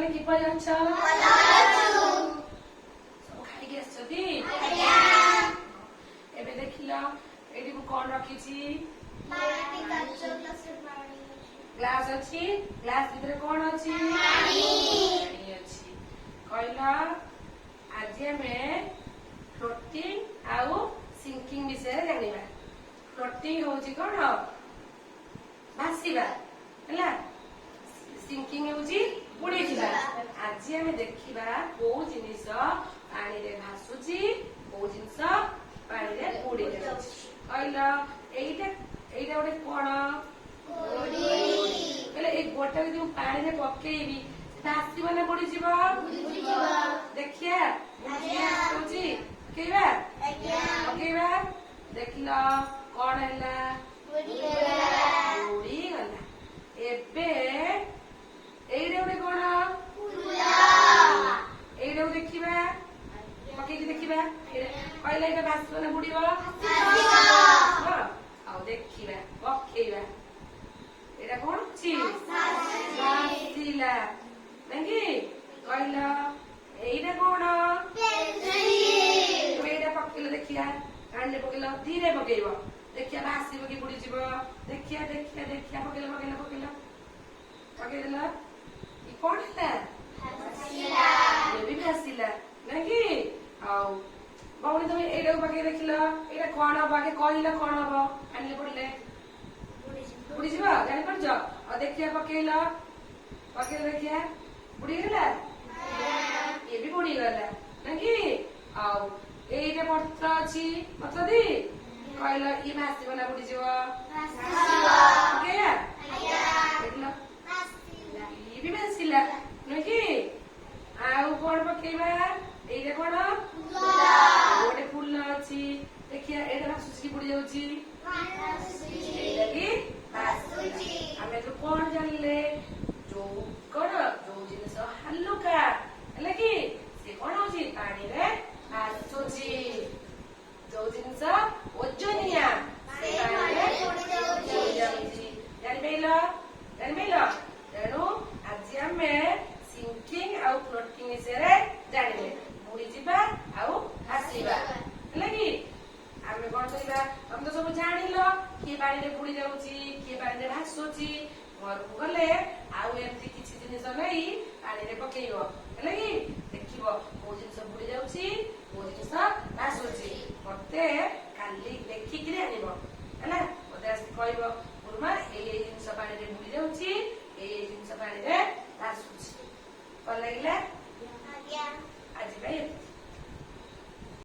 ମାନେ କିପରି ଅଛ? ସବୁ ଖାଇକି ଆସିଛନ୍ତି? ଏବେ ଦେଖିଲ ଏଠି ମୁଁ କଣ ରଖିଛି? ଗ୍ଲାସ ଅଛି। ଗ୍ଲାସ ଭିତରେ କଣ ଅଛି? ପାଣି ଅଛି। କହିଲ ଆଜି ଆମେ ଫ୍ଲୋଟିଂ ଆଉ ସିଙ୍କିଂ ବିଷୟରେ ଜାଣିବା। ଫ୍ଲୋଟିଂ ହଉଛି କଣ? ଭାସିବା ହେଲା। ସିଙ୍କିଂ ହେଉଛି ବୁଡିଯିବା। ଆଜି ଆମେ ଦେଖିବା କୋଉ ଜିନିଷ ପାଣିରେ ଭାସୁଛି, କୋଉ ଜିନିଷ ପାଣିରେ ବୁଡି ଯାଉଛି। କହିଲ ଏଇଟା ଗୋଟେ କଣ? କହିଲେ ଏଇ ଗୋଟା ଯଦି ମୁଁ ପାଣିରେ ପକେଇବି ସେଟା ଆସିବ ନା ବୁଡିଯିବ? ଦେଖିବା ହଉଛି ପକେଇବା। ଦେଖିଲ କଣ ହେଲା? ବୁଡିଗଲା। ଏବେ ଏଇଟା ଗୋଟେ କଣ? ଏଇଟାକୁ ଦେଖିବା, ପକେଇକି ଦେଖିବା। କହିଲେ ଏଇଟା ଭାସିବ ନା ବୁଡିବ? ଆଉ ଦେଖିବା ପକେଇବା। ଏଇଟା କଣ ଅଛି? ଭାସିଲା ନାଇଁ? କହିଲ ଏଇଟା କଣ? ଏଇଟା ପକେଇଲ ଦେଖିବା। ପାଣିରେ ପକେଇଲ, ଧୀରେ ପକେଇବ। ଦେଖିବା ଭାସିବ କି ବୁଡିଯିବ? ଦେଖିବା ପକେଇଦେଲ। କଣ ହେଲା? ଭାସିଲା ନାଇଁ? ଆଉ ଭଉଣୀ ତମେ ଏଇଟାକୁ ପକେଇ ଦେଖିଲ, ଏଇଟା କଣ ହବ? ଆଗେ କହିଲ କଣ ହବ? ପାଣିରେ ପଡିଲେ ବୁଡିଯିବ, ଜାଣିପାରୁଛ? ଆଉ ଦେଖିବା ପକେଇଲ ଦେଖିବା ବୁଡିଗଲା। ଇଏ ବି ବୁଡିଗଲା ନାଇଁ? ଆଉ ଏଇଟା ପତ୍ର ଅଛି, ପତ୍ର ଦି କହିଲ ଇଏ ଭାସିବ ନା ବୁଡିଯିବ? ପକେଇବା। ଦେଖିଲ ଇଏ ବି ଭାସିଲା ନୁହେଁ? ଆଉ କଣ ପକେଇବା? ଏଇଟା କଣ? ଗୋଟେ ଫୁଲ ଅଛି। ଦେଖିବା ଏଇଟା ଭାସୁଛି କି ବୁଡି ଯାଉଛି? ଆମେ ଏଥିରୁ କଣ ଜାଣିଲେ? ଯୋଉ ଜିନିଷ ହାଲୁକା ହେଲା କି ସେ କଣ ହଉଛି? ପାଣିରେ ଭାସୁଛି। ଯୋଉ ଜିନିଷ ଓଜନିଆ ସେ ପାଣିରେ ବୁଡି ଯାଉଛି। ଜାଣିପାରିଲ? ତେଣୁ ଆଜି ଆମେ ସିଙ୍କିଂ ଆଉ ଫ୍ଲୋଟିଂ ବିଷୟରେ ଜାଣିଲେ। ବୁଡିଯିବା ଆଉ ଭାସିବା ହେଲା କି? ଆମେ କଣ କରିବା? ତମେ ତ ସବୁ ଜାଣିଲ କିଏ ପାଣିରେ ବୁଡି ଯାଉଛି, କିଏ ପାଣିରେ ଭାସୁଛି। ଘରକୁ ଗଲେ ଆଉ ଏମିତି କିଛି ଜିନିଷ ନେଇ ପାଣିରେ ପକେଇବ ହେଲା କି? ଦେଖିବ କୋଉ ଜିନିଷ ବୁଡି ଯାଉଛି, କୋଉ ଜିନିଷ ଭାସୁଛି। ମତେ କାଲି ଦେଖିକିରି ଆଣିବ ହେଲା। ମତେ ଆସିକି କହିବ ଗୁରୁମା ଏଇ ଜିନିଷ ପାଣିରେ ବୁଡି ଯାଉଛି, ଏଇ ଜିନିଷ ପାଣିରେ ଭାସୁଛି। ଭଲ ଲାଗିଲା?